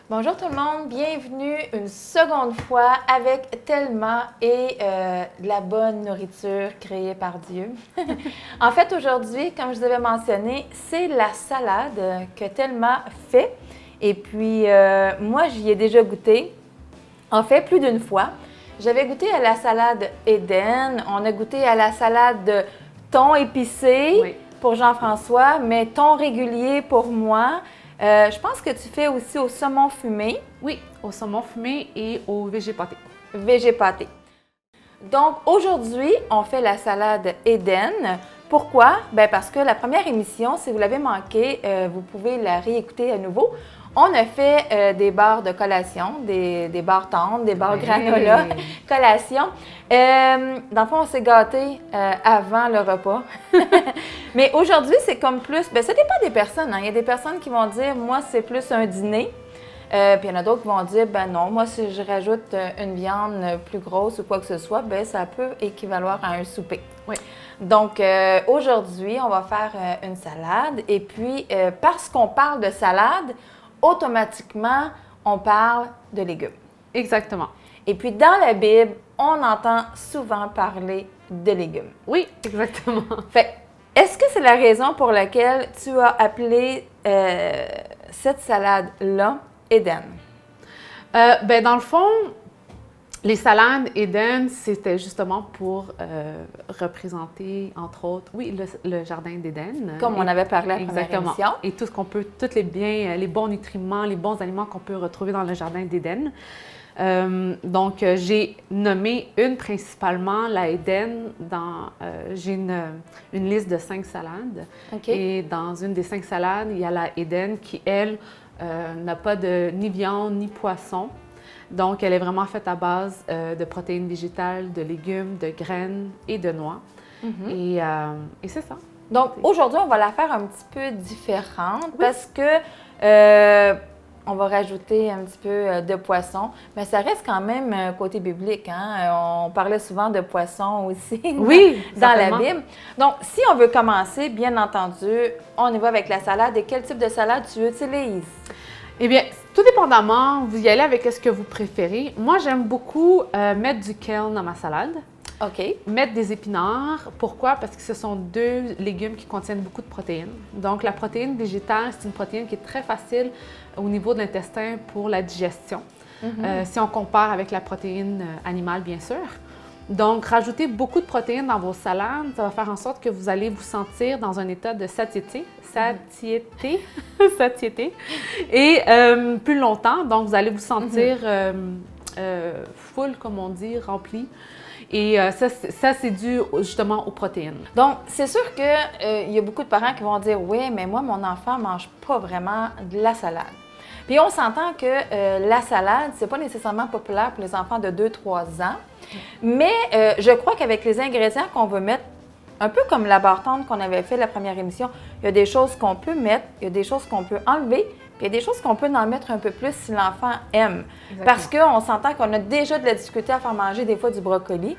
Bonjour tout le monde, bienvenue une seconde fois avec Thelma et de la bonne nourriture créée par Dieu. En fait, aujourd'hui, comme je vous avais mentionné, c'est la salade que Thelma fait. Et puis, moi, j'y ai déjà goûté, en fait, plus d'une fois. J'avais goûté à la salade Eden, on a goûté à la salade de thon épicé pour Jean-François, mais thon régulier pour moi. Je pense que tu fais aussi au saumon fumé. Oui, au saumon fumé et au végépaté. Végépaté. Donc, aujourd'hui, on fait la salade Eden. Pourquoi? Bien, parce que la première émission, si vous l'avez manqué, vous pouvez la réécouter à nouveau. On a fait des barres de collation, des barres tendres, des barres granola collation. Dans le fond, on s'est gâtés avant le repas. Mais aujourd'hui, c'est comme plus... Bien, ça dépend des personnes. Hein. Il y a des personnes qui vont dire, moi, c'est plus un dîner. Puis il y en a d'autres qui vont dire, ben non, moi, si je rajoute une viande plus grosse ou quoi que ce soit, ben ça peut équivaloir à un souper. Oui. Donc, aujourd'hui, on va faire une salade. Et puis, parce qu'on parle de salade, automatiquement, on parle de légumes. Exactement. Et puis, dans la Bible, on entend souvent parler de légumes. Oui, exactement. Fait, est-ce que c'est la raison pour laquelle tu as appelé cette salade-là Eden? Ben, dans le fond, les salades Eden, c'était justement pour représenter, entre autres, oui, le jardin d'Éden. Comme on avait parlé à la première Exactement. émission. Et tout ce qu'on peut, tous les biens, les bons nutriments, les bons aliments qu'on peut retrouver dans le jardin d'Éden. Donc, j'ai nommé une principalement, la Eden. J'ai une liste de 5 salades. Okay. Et dans une des 5 salades, il y a la Eden qui, elle, n'a pas ni viande ni poisson. Donc, elle est vraiment faite à base de protéines végétales, de légumes, de graines et de noix. Mm-hmm. Et c'est ça. Donc, aujourd'hui, on va la faire un petit peu différente parce que on va rajouter un petit peu de poisson. Mais ça reste quand même côté biblique. Hein? On parlait souvent de poisson aussi dans la Bible. Donc, si on veut commencer, bien entendu, on y va avec la salade. Et quel type de salade tu utilises? Eh bien, tout dépendamment, vous y allez avec ce que vous préférez. Moi, j'aime beaucoup mettre du kale dans ma salade. OK. Mettre des épinards. Pourquoi? Parce que ce sont 2 légumes qui contiennent beaucoup de protéines. Donc, la protéine végétale, c'est une protéine qui est très facile au niveau de l'intestin pour la digestion, si on compare avec la protéine animale, bien sûr. Donc, rajouter beaucoup de protéines dans vos salades, ça va faire en sorte que vous allez vous sentir dans un état de satiété, et plus longtemps. Donc, vous allez vous sentir full, comme on dit, rempli. Et ça, c'est dû justement aux protéines. Donc, c'est sûr qu'il y a beaucoup de parents qui vont dire « Oui, mais moi, mon enfant ne mange pas vraiment de la salade. » Puis on s'entend que la salade, c'est pas nécessairement populaire pour les enfants de 2-3 ans. Mais je crois qu'avec les ingrédients qu'on veut mettre, un peu comme la barre tendre qu'on avait fait la première émission, il y a des choses qu'on peut mettre, il y a des choses qu'on peut enlever, puis il y a des choses qu'on peut en mettre un peu plus si l'enfant aime. Exactement. Parce qu'on s'entend qu'on a déjà de la difficulté à faire manger des fois du brocoli.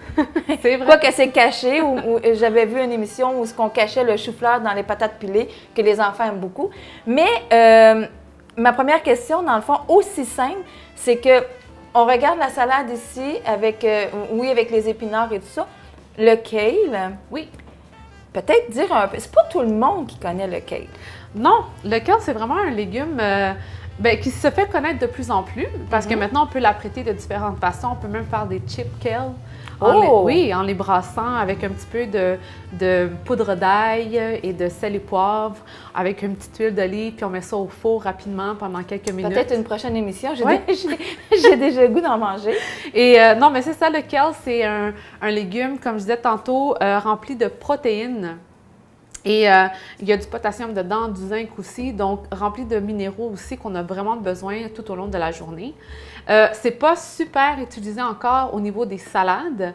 C'est vrai. Quoi que c'est caché, ou j'avais vu une émission où on cachait le chou-fleur dans les patates pilées, que les enfants aiment beaucoup. Mais ma première question, dans le fond, aussi simple, c'est que on regarde la salade ici avec, avec les épinards et tout ça. Le kale, oui. Peut-être dire un peu. C'est pas tout le monde qui connaît le kale. Non, le kale, c'est vraiment un légume qui se fait connaître de plus en plus parce que maintenant, on peut l'apprêter de différentes façons. On peut même faire des chips kale. En les brassant avec un petit peu de poudre d'ail et de sel et poivre, avec une petite huile d'olive, puis on met ça au four rapidement pendant quelques minutes. Peut-être une prochaine émission, j'ai déjà le goût d'en manger. Et non, mais c'est ça, le kale, c'est un légume, comme je disais tantôt, rempli de protéines. Et il y a du potassium dedans, du zinc aussi, donc rempli de minéraux aussi qu'on a vraiment besoin tout au long de la journée. C'est pas super utilisé encore au niveau des salades,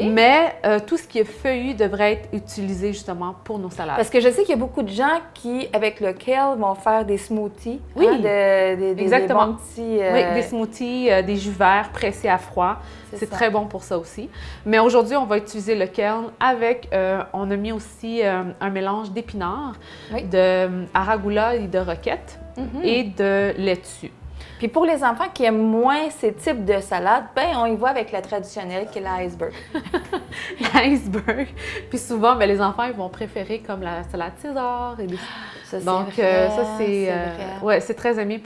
mais tout ce qui est feuillu devrait être utilisé justement pour nos salades. Parce que je sais qu'il y a beaucoup de gens qui, avec le kale, vont faire des smoothies. Oui, exactement. Des bons petits, oui, des smoothies, des jus verts pressés à froid. C'est très bon pour ça aussi. Mais aujourd'hui, on va utiliser le kale avec, on a mis aussi un mélange d'épinards, de arugula et de roquette et de laitue. Puis pour les enfants qui aiment moins ces types de salades, ben on y va avec la traditionnelle qui est l'iceberg. L'iceberg. Puis souvent, ben, les enfants, ils vont préférer comme la salade César. Ça, c'est Donc, vrai, ça, c'est vrai. ouais, c'est très aimé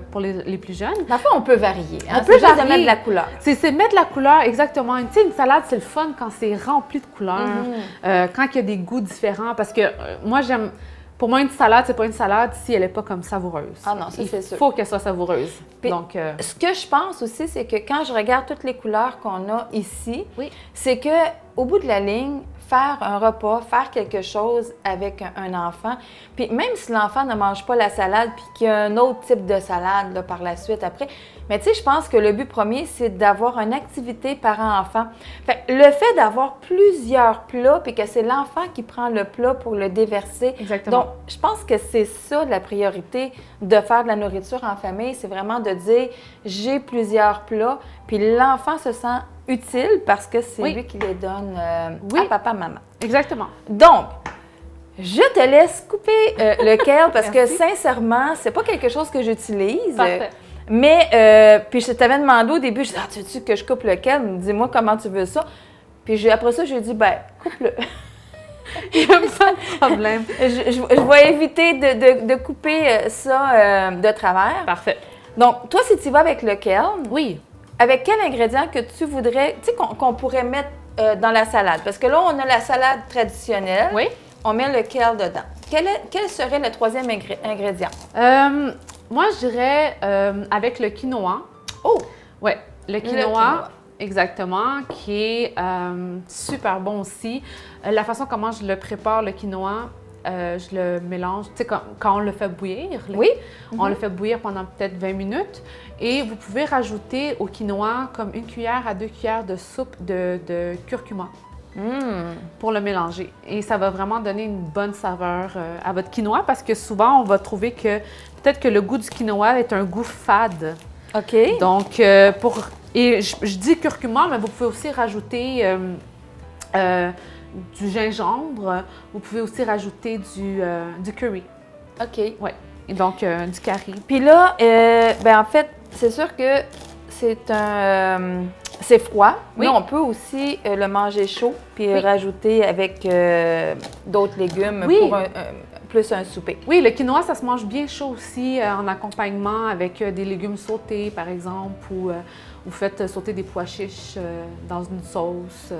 pour les plus jeunes. Parfois, on peut varier. Hein? On peut C'est juste de varier. mettre de la couleur. C'est mettre de la couleur, exactement. Tu sais, une salade, c'est le fun quand c'est rempli de couleurs, quand il y a des goûts différents. Parce que moi, j'aime... Pour moi, une salade, c'est pas une salade si elle n'est pas comme savoureuse. Ah non, ça, c'est sûr. Il faut qu'elle soit savoureuse. Puis, donc, ce que je pense aussi, c'est que quand je regarde toutes les couleurs qu'on a ici, oui. c'est que au bout de la ligne, faire un repas, faire quelque chose avec un enfant, puis même si l'enfant ne mange pas la salade, puis qu'il y a un autre type de salade là, par la suite après, mais tu sais, je pense que le but premier, c'est d'avoir une activité parent-enfant. Fait que le fait d'avoir plusieurs plats, puis que c'est l'enfant qui prend le plat pour le déverser. Exactement. Donc, je pense que c'est ça la priorité de faire de la nourriture en famille, c'est vraiment de dire, j'ai plusieurs plats, puis l'enfant se sent utile parce que c'est lui qui les donne à papa, maman. Exactement. Donc, je te laisse couper le kale parce que sincèrement, c'est pas quelque chose que j'utilise. Parfait. Mais, puis je t'avais demandé au début, je disais, tu veux-tu que je coupe le kale? Dis-moi comment tu veux ça. Puis après ça, j'ai dit, ben, coupe-le. Il n'y a pas de problème. Je vais éviter de couper ça de travers. Parfait. Donc, toi, si tu vas avec le kale, oui. Avec quel ingrédient que tu voudrais, tu sais, qu'on pourrait mettre dans la salade? Parce que là, on a la salade traditionnelle. Oui. On met le kale dedans. Quel serait le troisième ingrédient? Moi, je dirais avec le quinoa. Oh! Oui, le quinoa. Exactement, qui est super bon aussi. La façon comment je le prépare, le quinoa, je le mélange, tu sais, quand on le fait bouillir. On le fait bouillir pendant peut-être 20 minutes. Et vous pouvez rajouter au quinoa comme 1 cuillère à 2 cuillères de soupe de curcuma pour le mélanger. Et ça va vraiment donner une bonne saveur à votre quinoa parce que souvent, on va trouver que peut-être que le goût du quinoa est un goût fade. OK. Donc, et je dis curcuma, mais vous pouvez aussi rajouter du gingembre. Vous pouvez aussi rajouter du curry. OK. Oui. Et donc, du curry. Puis là, ben en fait, c'est sûr que c'est froid. Oui. Mais on peut aussi le manger chaud puis rajouter avec d'autres légumes pour plus un souper. Oui, le quinoa, ça se mange bien chaud aussi en accompagnement avec des légumes sautés, par exemple, ou vous faites sauter des pois chiches dans une sauce.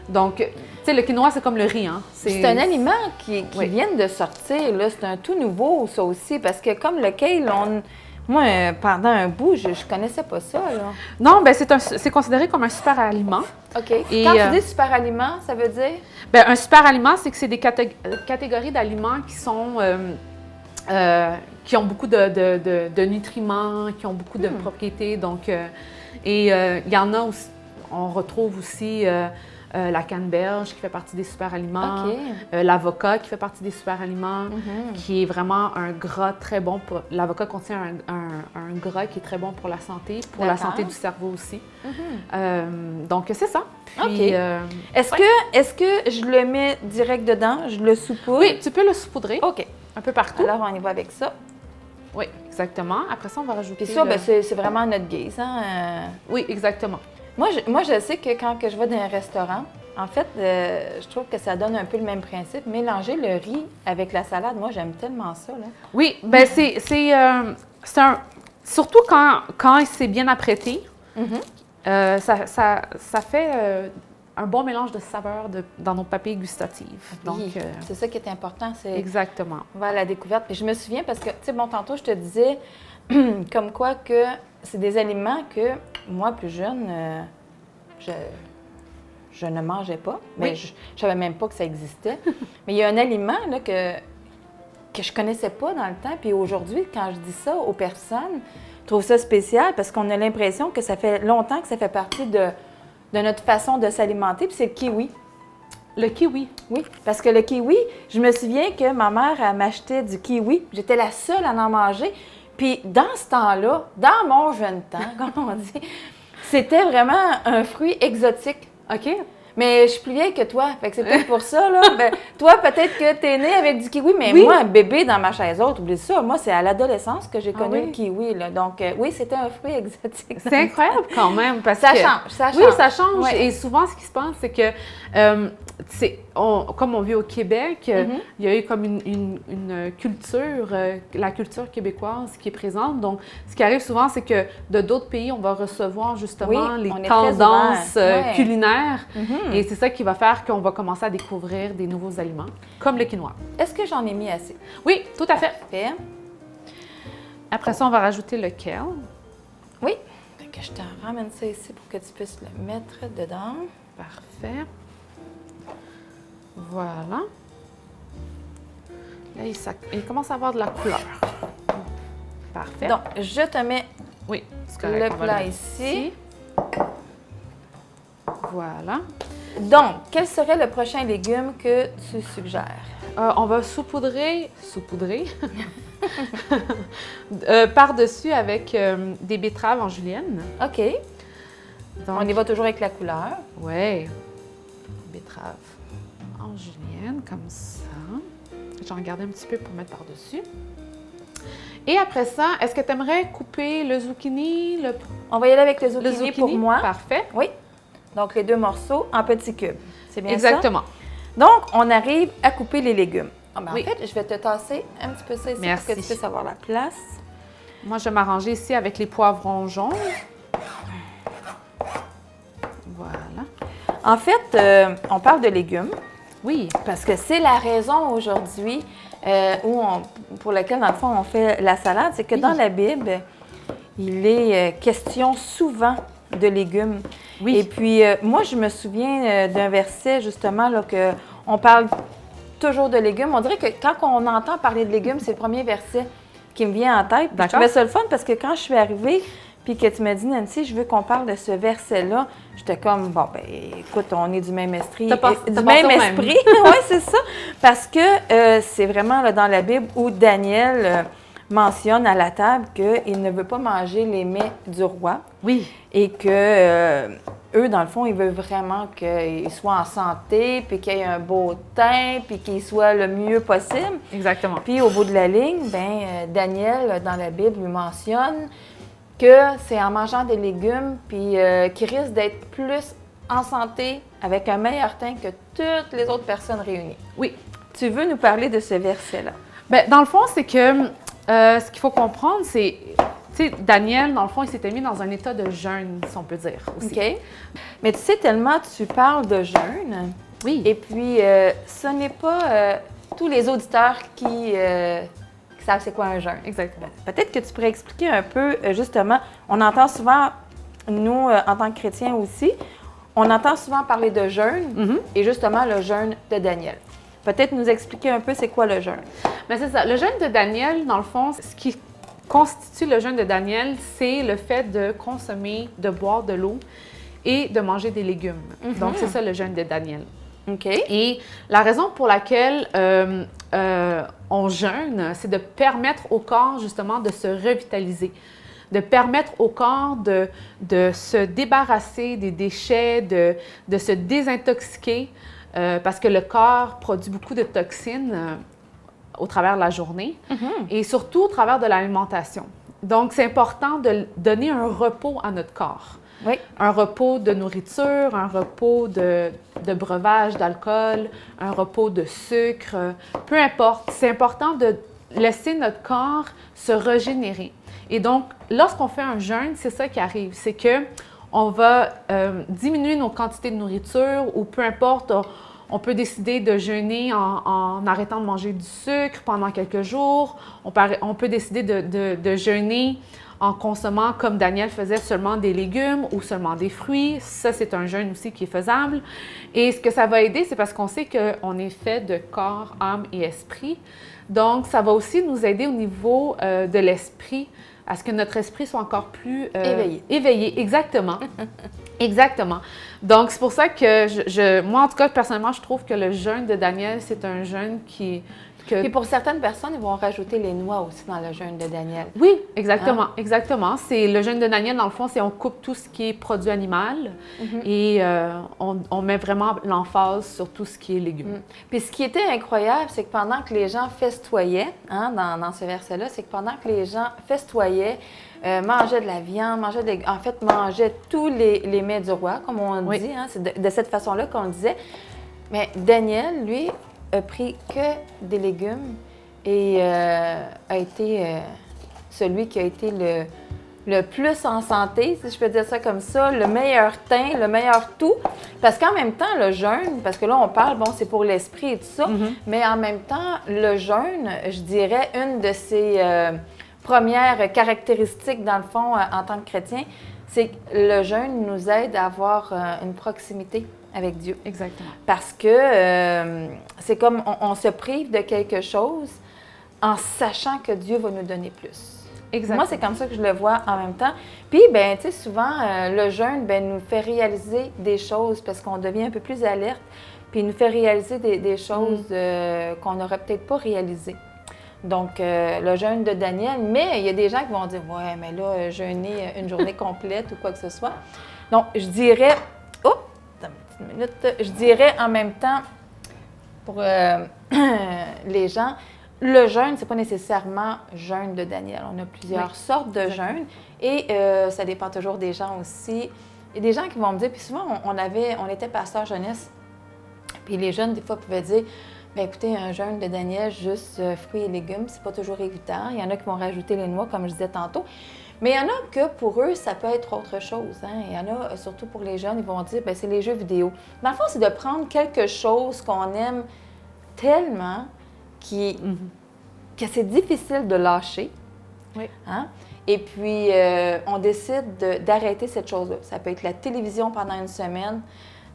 Donc, tu sais, le quinoa, c'est comme le riz, hein? C'est un aliment qui vient de sortir, là. C'est un tout nouveau, ça aussi, parce que comme le kale, moi, pendant un bout, je connaissais pas ça, là. Non, bien, c'est considéré comme un super aliment. OK. Et quand tu dis super aliment, ça veut dire? Bien, un super aliment, c'est que c'est des catégories d'aliments qui sont... qui ont beaucoup de nutriments, qui ont beaucoup de propriétés. Donc, il y en a aussi, on retrouve aussi la canneberge qui fait partie des super aliments, l'avocat qui fait partie des super aliments, qui est vraiment un gras très bon. L'avocat contient un gras qui est très bon pour la santé du cerveau aussi. Donc, c'est ça. Puis, Est-ce que je le mets direct dedans? Je le saupoudre? Oui, tu peux le saupoudrer. OK. Un peu partout. Alors, on y va avec ça. Oui, exactement. Après ça, on va rajouter... Puis ça, ben, c'est vraiment notre guise, hein? Oui, exactement. Moi, je sais que quand je vais dans un restaurant, en fait, je trouve que ça donne un peu le même principe. Mélanger le riz avec la salade, moi, j'aime tellement ça, là. Oui, bien, c'est un... Surtout quand c'est bien apprêté, ça fait... un bon mélange de saveurs dans nos papilles gustatives. Donc, c'est ça qui est important. Exactement. On va à la découverte. Puis je me souviens parce que, tu sais, bon, tantôt, je te disais comme quoi que c'est des aliments que moi, plus jeune, je ne mangeais pas. Mais je ne savais même pas que ça existait. Mais il y a un aliment là, que je ne connaissais pas dans le temps. Puis aujourd'hui, quand je dis ça aux personnes, je trouve ça spécial parce qu'on a l'impression que ça fait longtemps que ça fait partie de notre façon de s'alimenter, puis c'est le kiwi. Le kiwi? Oui, parce que le kiwi, je me souviens que ma mère, elle m'achetait du kiwi. J'étais la seule à en manger. Puis dans ce temps-là, dans mon jeune temps, comme on dit, c'était vraiment un fruit exotique. OK. Mais je suis plus vieille que toi, fait que c'est peut-être pour ça, là. Ben, toi, peut-être que t'es née avec du kiwi, mais Oui. moi, un bébé dans ma chaise haute, oublie ça. Moi, c'est à l'adolescence que j'ai connu oui? le kiwi, là. Donc, oui, c'était un fruit exotique. C'est incroyable quand même, parce Ça que... change, ça change. Oui, ça change. Ouais. Et souvent, ce qui se passe, c'est que, comme on vit au Québec, il y a eu comme une culture, la culture québécoise qui est présente. Donc, ce qui arrive souvent, c'est que de d'autres pays, on va recevoir justement Oui, on les est très tendances ouvert. Ouais. culinaires. Et c'est ça qui va faire qu'on va commencer à découvrir des nouveaux aliments, comme le quinoa. Est-ce que j'en ai mis assez? Oui, tout à fait. Parfait. Après ça, on va rajouter le kale. Oui. Fait que je te ramène ça ici pour que tu puisses le mettre dedans. Parfait. Voilà. Là, il commence à avoir de la couleur. Parfait. Donc, je te mets oui, c'est correct. le On va plat mettre ici. Voilà. Donc, quel serait le prochain légume que tu suggères? On va saupoudrer par-dessus avec des betteraves en julienne. OK. Donc, On y va toujours avec la couleur. oui. Betterave en julienne, comme ça. J'en garde un petit peu pour mettre par-dessus. Et après ça, est-ce que tu aimerais couper le zucchini? On va y aller avec le Le zucchini pour moi. Parfait. Oui. Donc, les 2 morceaux en petits cubes. C'est bien Exactement. ça? Donc, on arrive à couper les légumes. Ah, ben, Oui. En fait, je vais te tasser un petit peu ça ici Merci. pour que tu puisses avoir la place. Moi, je vais m'arranger ici avec les poivrons jaunes. Voilà. En fait, on parle de légumes Oui. parce que c'est la raison aujourd'hui pour laquelle, dans le fond, on fait la salade. C'est que dans la Bible, il est question souvent de légumes. Oui. Et puis, moi, je me souviens d'un verset, justement, là, qu'on parle toujours de légumes. On dirait que quand on entend parler de légumes, c'est le premier verset qui me vient en tête. Puis je trouvais ça le fun parce que quand je suis arrivée, puis que tu m'as dit, Nancy, je veux qu'on parle de ce verset-là, j'étais comme, bon, ben écoute, on est du même esprit. Du même esprit, oui, c'est ça. Parce que c'est vraiment là, dans la Bible où Daniel mentionne à la table qu'il ne veut pas manger les mets du roi. Oui. Et que eux, dans le fond, ils veulent vraiment qu'ils soient en santé, puis qu'il y ait un beau teint, puis qu'ils soient le mieux possible. Exactement. Puis au bout de la ligne, Daniel, dans la Bible, lui mentionne que c'est en mangeant des légumes, puis qui risque d'être plus en santé, avec un meilleur teint que toutes les autres personnes réunies. Oui. Tu veux nous parler de ce verset-là? Bien, dans le fond, c'est que ce qu'il faut comprendre, c'est, tu sais, Daniel, dans le fond, il s'était mis dans un état de jeûne, si on peut dire aussi. OK. Mais tu sais, tellement tu parles de jeûne. Oui. Et puis, ce n'est pas tous les auditeurs qui savent c'est quoi un jeûne. Exactement. Peut-être que tu pourrais expliquer un peu, justement, on entend souvent, nous, en tant que chrétiens aussi, on entend souvent parler de jeûne et justement le jeûne de Daniel. Peut-être nous expliquer un peu c'est quoi le jeûne. Bien, c'est ça. Le jeûne de Daniel, dans le fond, ce qui constitue le jeûne de Daniel, c'est le fait de consommer, de boire de l'eau et de manger des légumes. Donc, c'est ça le jeûne de Daniel. OK. Et la raison pour laquelle on jeûne, c'est de permettre au corps, justement, de se revitaliser, de permettre au corps de se débarrasser des déchets, de se désintoxiquer, parce que le corps produit beaucoup de toxines au travers de la journée et surtout au travers de l'alimentation. Donc, c'est important de donner un repos à notre corps. Oui. Un repos de nourriture, un repos de breuvage d'alcool, un repos de sucre, peu importe. C'est important de laisser notre corps se régénérer. Et donc, lorsqu'on fait un jeûne, c'est ça qui arrive, c'est que on va diminuer nos quantités de nourriture ou peu importe, on peut décider de jeûner en arrêtant de manger du sucre pendant quelques jours. On peut décider de jeûner en consommant, comme Daniel faisait, seulement des légumes ou seulement des fruits. Ça, c'est un jeûne aussi qui est faisable. Et ce que ça va aider, c'est parce qu'on sait qu'on est fait de corps, âme et esprit. Donc, ça va aussi nous aider au niveau de l'esprit, à ce que notre esprit soit encore plus éveillé. Exactement. Exactement. Donc, c'est pour ça que moi, en tout cas, personnellement, je trouve que le jeûne de Daniel, c'est un jeûne qui Puis pour certaines personnes, ils vont rajouter les noix aussi dans le jeûne de Daniel. Oui, exactement, exactement. C'est le jeûne de Daniel, dans le fond, c'est on coupe tout ce qui est produit animal et on met vraiment l'emphase sur tout ce qui est légumes. Puis ce qui était incroyable, c'est que pendant que les gens festoyaient, dans ce verset-là, c'est que pendant que les gens festoyaient, mangeaient de la viande, mangeaient tous les mets du roi, comme on dit, c'est de cette façon-là qu'on le disait. Mais Daniel, lui, a pris que des légumes et a été celui qui a été le plus en santé, si je peux dire ça comme ça, le meilleur teint, le meilleur tout. Parce qu'en même temps, le jeûne, parce que là, on parle, c'est pour l'esprit et tout ça, mais en même temps, le jeûne, je dirais, une de ses premières caractéristiques, dans le fond, en tant que chrétien, c'est que le jeûne nous aide à avoir une proximité avec Dieu. Exactement. Parce que c'est comme on se prive de quelque chose en sachant que Dieu va nous donner plus. Exactement. Moi, c'est comme ça que je le vois en même temps. Puis, tu sais, souvent, le jeûne, nous fait réaliser des choses parce qu'on devient un peu plus alerte, puis il nous fait réaliser des choses qu'on n'aurait peut-être pas réalisées. Donc, le jeûne de Daniel, mais il y a des gens qui vont dire « Ouais, mais là, jeûner une journée complète ou quoi que ce soit. » Donc, je dirais... Je dirais en même temps, pour les gens, le jeûne, c'est pas nécessairement jeûne de Daniel. On a plusieurs sortes de jeûnes et ça dépend toujours des gens aussi. Il y a des gens qui vont me dire, puis souvent, on était pasteur jeunesse, puis les jeunes, des fois, pouvaient dire, bien écoutez, un jeûne de Daniel, juste fruits et légumes, c'est pas toujours évitant. Il y en a qui vont rajouter les noix, comme je disais tantôt. Mais il y en a que pour eux, ça peut être autre chose. Il y en a, surtout pour les jeunes, ils vont dire, bien, c'est les jeux vidéo. Dans le fond, c'est de prendre quelque chose qu'on aime tellement que c'est difficile de lâcher. Oui. Et puis, on décide d'arrêter cette chose-là. Ça peut être la télévision pendant une semaine.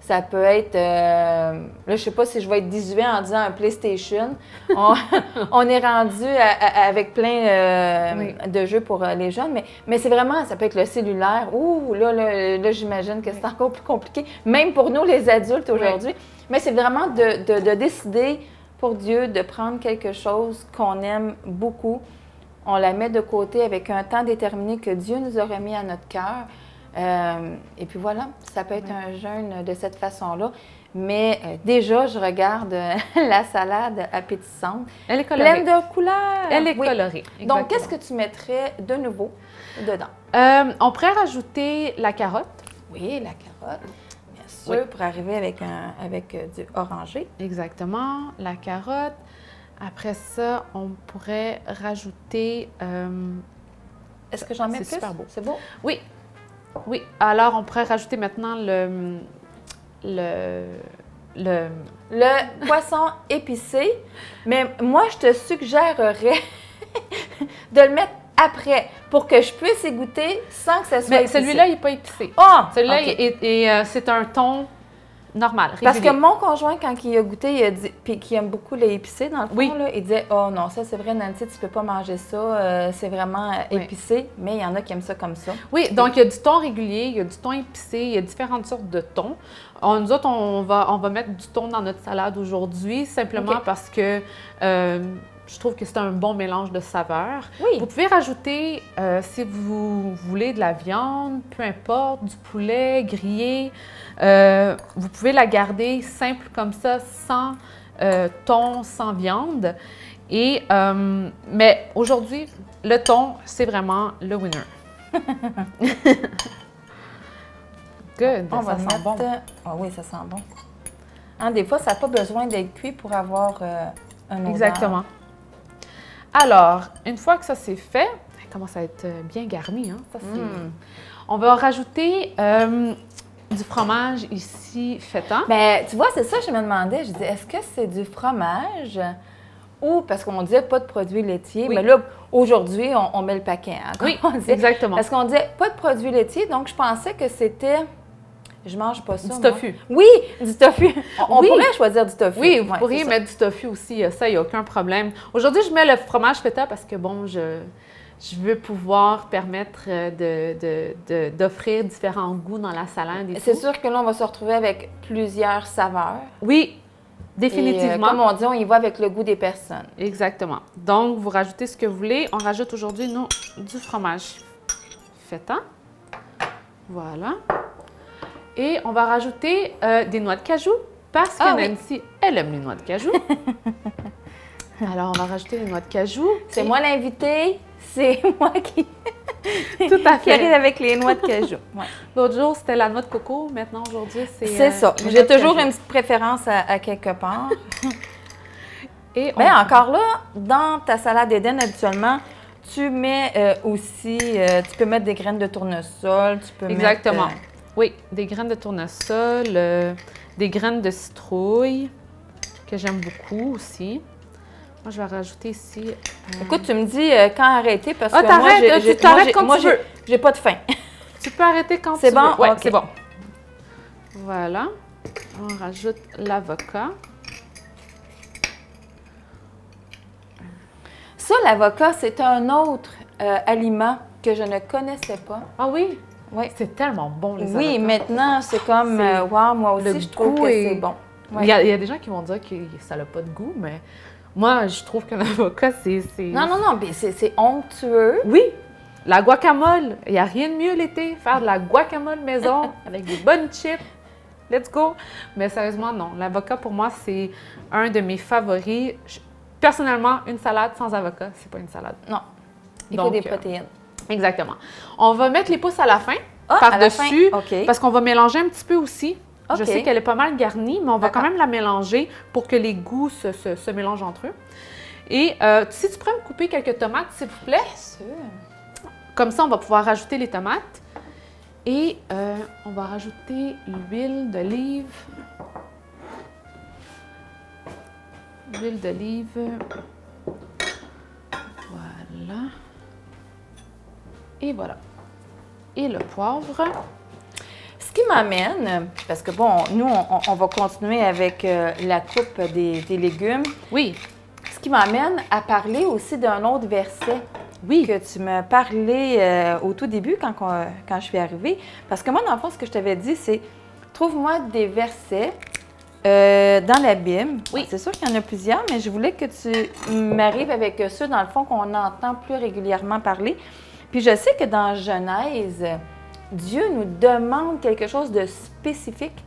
Ça peut être, là, je ne sais pas si je vais être 18 en disant un PlayStation. On est rendu avec plein de jeux pour les jeunes, mais c'est vraiment, ça peut être le cellulaire. Ouh, là j'imagine que c'est encore plus compliqué, même pour nous, les adultes aujourd'hui. Mais c'est vraiment de décider pour Dieu de prendre quelque chose qu'on aime beaucoup. On la met de côté avec un temps déterminé que Dieu nous a remis à notre cœur. Et puis voilà, ça peut être un jeûne de cette façon-là. Mais déjà, je regarde la salade appétissante. Elle est colorée. Pleine de couleurs. Elle est colorée. Exactement. Donc, qu'est-ce que tu mettrais de nouveau dedans? On pourrait rajouter la carotte. Oui, la carotte. Bien sûr, pour arriver avec du orangé. Exactement, la carotte. Après ça, on pourrait rajouter... Est-ce que j'en mets plus? C'est super beau. C'est beau? Oui. Oui, alors on pourrait rajouter maintenant le poisson épicé, mais moi, je te suggérerais de le mettre après pour que je puisse y goûter sans que ça soit épicé. Celui-là, il n'est pas épicé. Celui-là, c'est un thon normal, régulier. Parce que mon conjoint, quand il a goûté, il a dit, puis qui aime beaucoup les épicé, dans le fond, là, il disait « Oh non, ça c'est vrai, Nancy, tu peux pas manger ça, c'est vraiment épicé. » Mais il y en a qui aiment ça comme ça. Oui, donc il y a du thon régulier, il y a du thon épicé, il y a différentes sortes de thon. Nous autres, on va mettre du thon dans notre salade aujourd'hui, simplement parce que je trouve que c'est un bon mélange de saveurs. Oui. Vous pouvez rajouter, si vous voulez, de la viande, peu importe, du poulet grillé. Vous pouvez la garder simple comme ça, sans thon, sans viande. Mais aujourd'hui, le thon, c'est vraiment le winner. Good, ça sent bon. Ah oui, ça sent bon. Des fois, ça n'a pas besoin d'être cuit pour avoir un odeur. Exactement. Alors, une fois que ça c'est fait, ça commence à être bien garni. On va rajouter du fromage ici feta. Mais tu vois, c'est ça que je me demandais. Je disais, est-ce que c'est du fromage ou parce qu'on disait pas de produits laitiers? Oui. Mais là, aujourd'hui, on met le paquet. Oui, exactement. Parce qu'on disait pas de produits laitiers, donc je pensais que c'était... Je mange pas ça. Du tofu. Oui, du tofu. On pourrait choisir du tofu. Oui, vous pourriez mettre du tofu aussi. Ça, il n'y a aucun problème. Aujourd'hui, je mets le fromage feta parce que, bon, je veux pouvoir permettre d'offrir différents goûts dans la salade. C'est sûr que là, on va se retrouver avec plusieurs saveurs. Oui, Définitivement. Et, comme on dit, on y va avec le goût des personnes. Exactement. Donc, vous rajoutez ce que vous voulez. On rajoute aujourd'hui, nous, du fromage feta. Voilà. Et on va rajouter des noix de cajou parce que Nancy, elle aime les noix de cajou. Alors, on va rajouter les noix de cajou. C'est moi l'invité, c'est moi qui... Tout à qui fait. arrive avec les noix de cajou. Ouais. L'autre jour, c'était la noix de coco. Maintenant, aujourd'hui, c'est... C'est ça. J'ai toujours une petite préférence à quelque part. Et Bien, encore là, dans ta salade Eden, habituellement, tu mets aussi... tu peux mettre des graines de tournesol, tu peux Exactement. mettre... Oui, des graines de tournesol, des graines de citrouille, que j'aime beaucoup aussi. Moi, je vais rajouter ici... Écoute, tu me dis quand arrêter parce que tu t'arrêtes quand tu veux. J'ai pas de faim. Tu peux arrêter quand tu C'est bon? veux. Oui, Okay. c'est bon. Voilà. On rajoute l'avocat. Ça, l'avocat, c'est un autre aliment que je ne connaissais pas. Ah oui? Oui. C'est tellement bon, les avocats. Oui, maintenant, c'est comme, wow, moi aussi, je trouve que c'est bon. Ouais. Il y a des gens qui vont dire que ça n'a pas de goût, mais moi, je trouve que l'avocat, c'est... Non, mais c'est onctueux. Oui! La guacamole, il n'y a rien de mieux l'été, faire de la guacamole maison avec des bonnes chips. Let's go! Mais sérieusement, non. L'avocat, pour moi, c'est un de mes favoris. Personnellement, une salade sans avocat, c'est pas une salade. Non. Il faut des protéines. Exactement. On va mettre les pousses à la fin, à la fin? par-dessus, OK. parce qu'on va mélanger un petit peu aussi. OK. Je sais qu'elle est pas mal garnie, mais on va quand même la mélanger pour que les goûts se mélangent entre eux. Et si tu pourrais me couper quelques tomates, s'il vous plaît. Bien sûr. Comme ça, on va pouvoir rajouter les tomates. Et on va rajouter l'huile d'olive. L'huile d'olive. Voilà. Et voilà. Et le poivre. Ce qui m'amène, parce que bon, nous, on va continuer avec la coupe des légumes. Oui. Ce qui m'amène à parler aussi d'un autre verset. Oui. Que tu m'as parlé au tout début quand je suis arrivée. Parce que moi, dans le fond, ce que je t'avais dit, c'est trouve-moi des versets dans la Bible. Oui. C'est sûr qu'il y en a plusieurs, mais je voulais que tu m'arrives avec ceux, dans le fond, qu'on entend plus régulièrement parler. Puis je sais que dans Genèse, Dieu nous demande quelque chose de spécifique.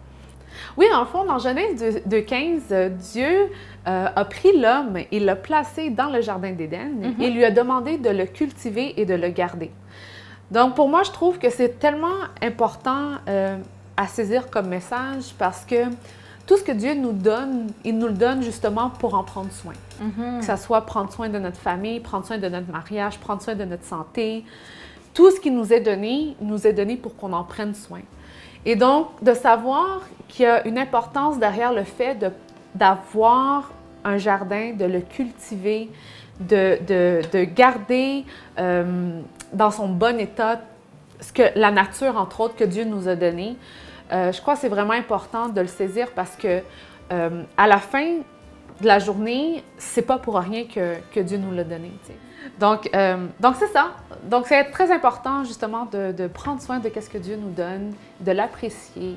Oui, en fond, dans Genèse 2,15, Dieu a pris l'homme et l'a placé dans le jardin d'Éden et lui a demandé de le cultiver et de le garder. Donc, pour moi, je trouve que c'est tellement important à saisir comme message parce que tout ce que Dieu nous donne, il nous le donne justement pour en prendre soin. Que ce soit prendre soin de notre famille, prendre soin de notre mariage, prendre soin de notre santé. Tout ce qui nous est donné pour qu'on en prenne soin. Et donc, de savoir qu'il y a une importance derrière le fait d'avoir un jardin, de le cultiver, de garder dans son bon état ce que la nature, entre autres, que Dieu nous a donné. Je crois que c'est vraiment important de le saisir parce que à la fin de la journée, c'est pas pour rien que Dieu nous l'a donné. Tu sais. Donc c'est ça. Donc, c'est très important, justement, de prendre soin de ce que Dieu nous donne, de l'apprécier.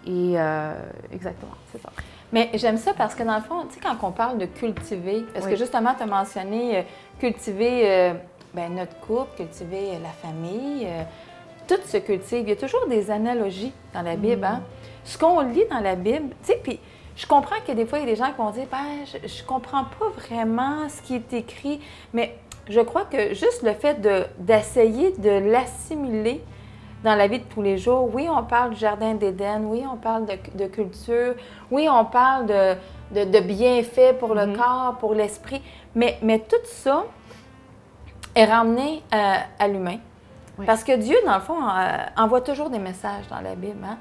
Et exactement, c'est ça. Mais j'aime ça parce que, dans le fond, tu sais, quand on parle de cultiver, parce que justement, tu as mentionné cultiver notre couple, cultiver la famille, tout se cultive. Il y a toujours des analogies dans la Bible. Hein? Ce qu'on lit dans la Bible, tu sais, puis je comprends que des fois, il y a des gens qui vont dire je comprends pas vraiment ce qui est écrit, mais je crois que juste le fait d'essayer de l'assimiler dans la vie de tous les jours, oui, on parle du jardin d'Éden, oui, on parle de culture, oui, on parle de bienfaits pour le corps, pour l'esprit, mais tout ça est ramené à l'humain. Oui. Parce que Dieu, dans le fond, envoie toujours des messages dans la Bible. Hein?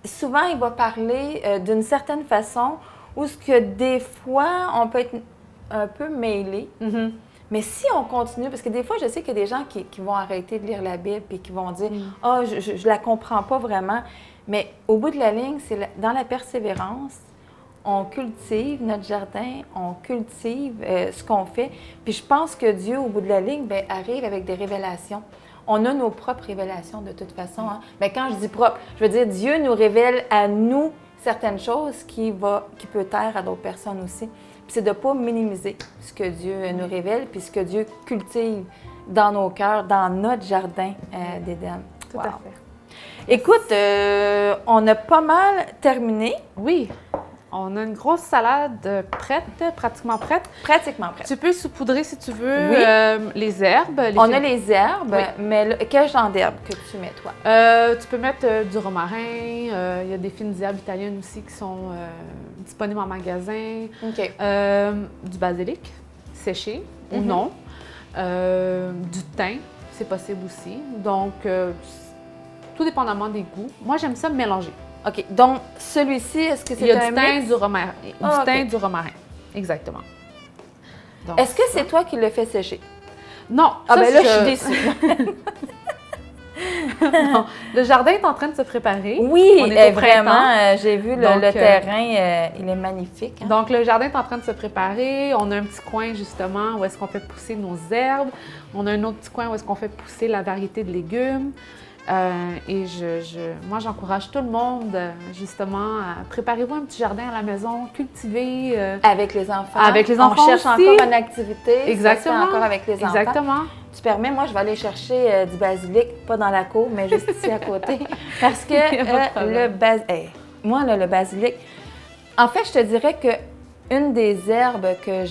Souvent, il va parler d'une certaine façon où ce que des fois, on peut être un peu mêlé. Mais si on continue, parce que des fois, je sais qu'il y a des gens qui vont arrêter de lire la Bible et qui vont dire « Ah, je la comprends pas vraiment ». Mais au bout de la ligne, c'est dans la persévérance, on cultive notre jardin, on cultive ce qu'on fait. Puis je pense que Dieu, au bout de la ligne, arrive avec des révélations. On a nos propres révélations de toute façon. Hein? Mais quand je dis propre, je veux dire Dieu nous révèle à nous certaines choses qui peut taire à d'autres personnes aussi. Puis c'est de ne pas minimiser ce que Dieu nous révèle, puis ce que Dieu cultive dans nos cœurs, dans notre jardin d'Éden. Tout à fait. Écoute, on a pas mal terminé. Oui. On a une grosse salade prête, pratiquement prête. Pratiquement prête. Tu peux saupoudrer, si tu veux, Oui. les herbes. On a les herbes, Oui. mais quel genre d'herbes que tu mets, toi? Tu peux mettre du romarin. Il y a des fines herbes italiennes aussi qui sont disponibles en magasin. OK. Du basilic séché ou Mhm. non. Du thym, c'est possible aussi. Donc, tout dépendamment des goûts. Moi, j'aime ça mélanger. OK. Donc, celui-ci, est-ce que Il y c'est a un du thym, mix? du romarin. Ah, Du thym, OK. du romarin. Exactement. Donc, Est-ce que c'est toi qui le fais sécher? Non. Ah, ça, ben là, je- je suis déçue. Non. Le jardin est en train de se préparer. Oui, On est au vraiment, printemps. j'ai vu Donc, le terrain, il est magnifique. Hein? Donc, le jardin est en train de se préparer. On a un petit coin, justement, où est-ce qu'on fait pousser nos herbes. On a un autre petit coin où est-ce qu'on fait pousser la variété de légumes. Et moi, j'encourage tout le monde, justement, à préparez-vous un petit jardin à la maison, cultivez. Avec les enfants. Avec les enfants On cherche aussi. encore une activité. Exactement. Ça se fait encore avec les enfants. Exactement. Tu permets, moi, je vais aller chercher du basilic, pas dans la cour, mais juste ici à côté. Parce que Il y a pas de problème. moi, là, le basilic, en fait, je te dirais que une des herbes que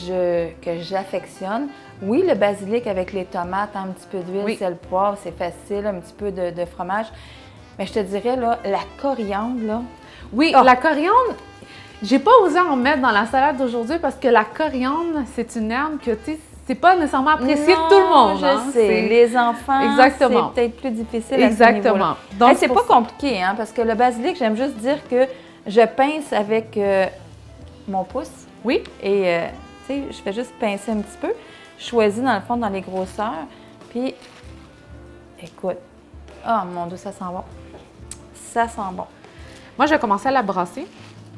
j'affectionne, oui, le basilic avec les tomates, un petit peu d'huile, Oui. sel, poivre, c'est facile, un petit peu de fromage. Mais je te dirais, là, la coriandre, là, Oui, Oh. la coriandre, j'ai pas osé en mettre dans la salade d'aujourd'hui parce que la coriandre, c'est une herbe que, tu sais, c'est pas nécessairement apprécié de tout le monde. je hein. sais. C'est- Les enfants, Exactement. c'est peut-être plus difficile à ce niveau-là. Exactement. Donc, Hey, c'est pour pas compliqué, hein, parce que le basilic, j'aime juste dire que je pince avec mon pouce Oui, et, tu sais, je fais juste pincer un petit peu. Je choisis, dans le fond, dans les grosseurs. Puis, écoute, oh mon Dieu, ça sent bon. Ça sent bon. moi, je vais commencer à la brasser,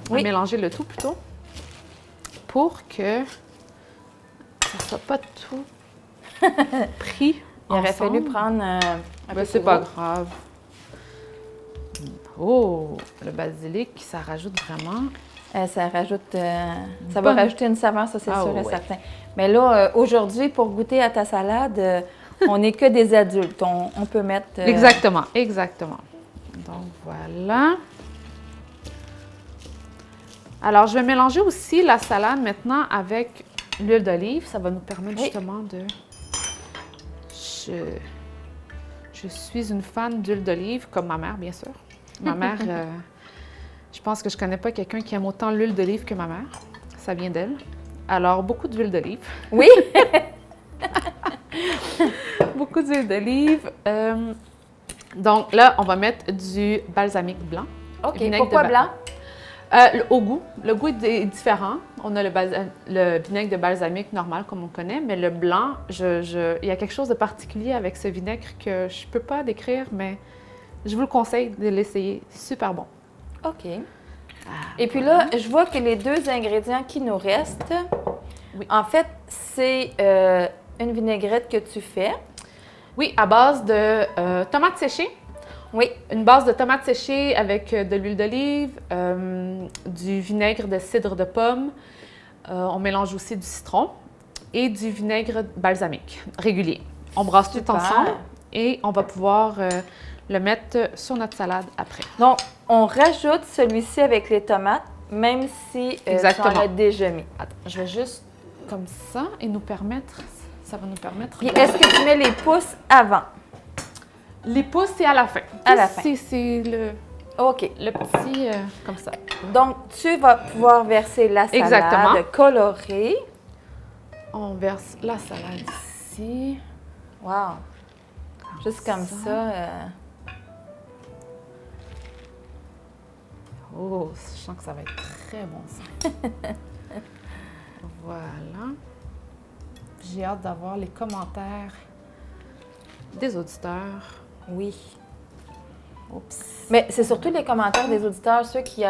Oui. à mélanger le tout plutôt, pour que ça soit pas tout pris. Il aurait fallu ensemble. prendre un Ben, peu c'est plus pas gros. grave. Oh, le basilic, ça rajoute vraiment. Ça rajoute, ça va Bonne- rajouter une saveur, ça c'est Ah, sûr et ouais. certain. Mais là, aujourd'hui, pour goûter à ta salade, on n'est que des adultes. On peut mettre... Exactement, exactement. Donc voilà. Alors, je vais mélanger aussi la salade maintenant avec l'huile d'olive. Ça va nous permettre Oui. justement de... Je suis une fan d'huile d'olive, comme ma mère, bien sûr. Ma mère, je pense que je connais pas quelqu'un qui aime autant l'huile d'olive que ma mère. Ça vient d'elle. Alors, beaucoup d'huile d'olive. Oui, Beaucoup d'huile d'olive. Donc là, on va mettre du balsamique blanc. OK. Vinaigre Pourquoi de blanc? Au goût. Le goût est différent. On a le vinaigre de balsamique normal, comme on connaît, mais le blanc, il y a quelque chose de particulier avec ce vinaigre que je ne peux pas décrire, mais je vous le conseille de l'essayer. Super bon. OK. Et puis là, je vois que les deux ingrédients qui nous restent, Oui. en fait, c'est une vinaigrette que tu fais. Oui, à base de tomates séchées. Oui. Une base de tomates séchées avec de l'huile d'olive, du vinaigre de cidre de pomme. On mélange aussi du citron et du vinaigre balsamique régulier. On brasse tout Super. ensemble et on va pouvoir le mettre sur notre salade après. Donc, on rajoute celui-ci avec les tomates, même si tu Exactement. en as déjà mis. Attends, je vais juste comme ça et ça va nous permettre... Puis, est-ce que tu mets les pousses avant? Les pousses, c'est à la fin. À la fin. C'est OK. le petit comme ça. Donc, tu vas pouvoir verser la salade Exactement. colorée. On verse la salade ici. Wow! Juste comme ça. Oh, je sens que ça va être très bon ça. Voilà. J'ai hâte d'avoir les commentaires des auditeurs. Oui. Oups. Mais c'est surtout les commentaires des auditeurs, ceux qui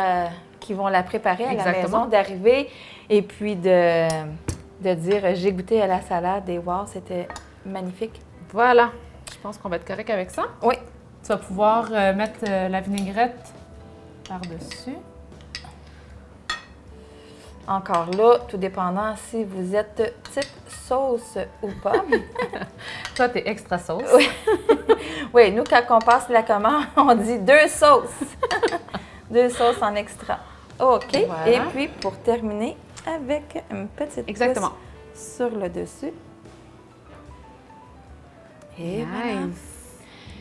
vont la préparer à la Exactement. maison, d'arriver et puis de dire j'ai goûté à la salade et wow, c'était magnifique. Voilà. Je pense qu'on va être correct avec ça. Oui. Tu vas pouvoir mettre la vinaigrette par-dessus. Encore là, tout dépendant si vous êtes petite sauce ou pas. Toi, t'es extra sauce. Oui. Oui, nous, quand on passe la commande, on dit 2 sauces. 2 sauces en extra. OK. Voilà. Et puis, pour terminer, avec une petite Exactement. pousse sur le dessus. Et voilà.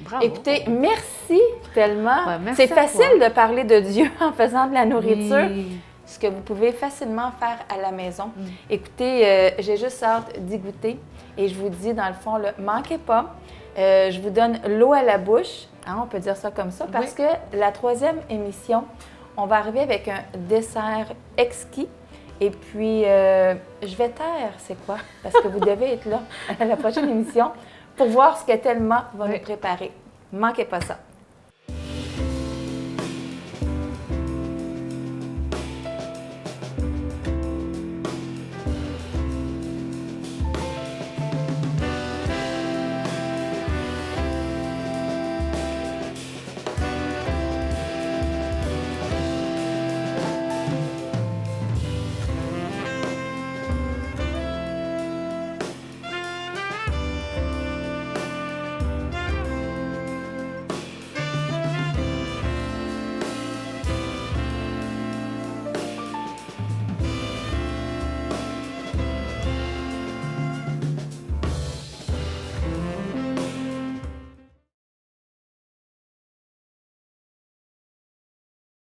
Bravo. Écoutez, merci tellement. Ouais, merci C'est à facile toi. de parler de Dieu en faisant de la nourriture. Oui. Ce que vous pouvez facilement faire à la maison. Mm. Écoutez, j'ai juste hâte d'y goûter. Et je vous dis, dans le fond, manquez pas. Je vous donne l'eau à la bouche. Hein, on peut dire ça comme ça. Parce que la 3e émission, on va arriver avec un dessert exquis. Et puis, je vais taire c'est quoi? Parce que vous devez être là à la prochaine émission pour voir ce que Thelma va nous préparer. Manquez pas ça.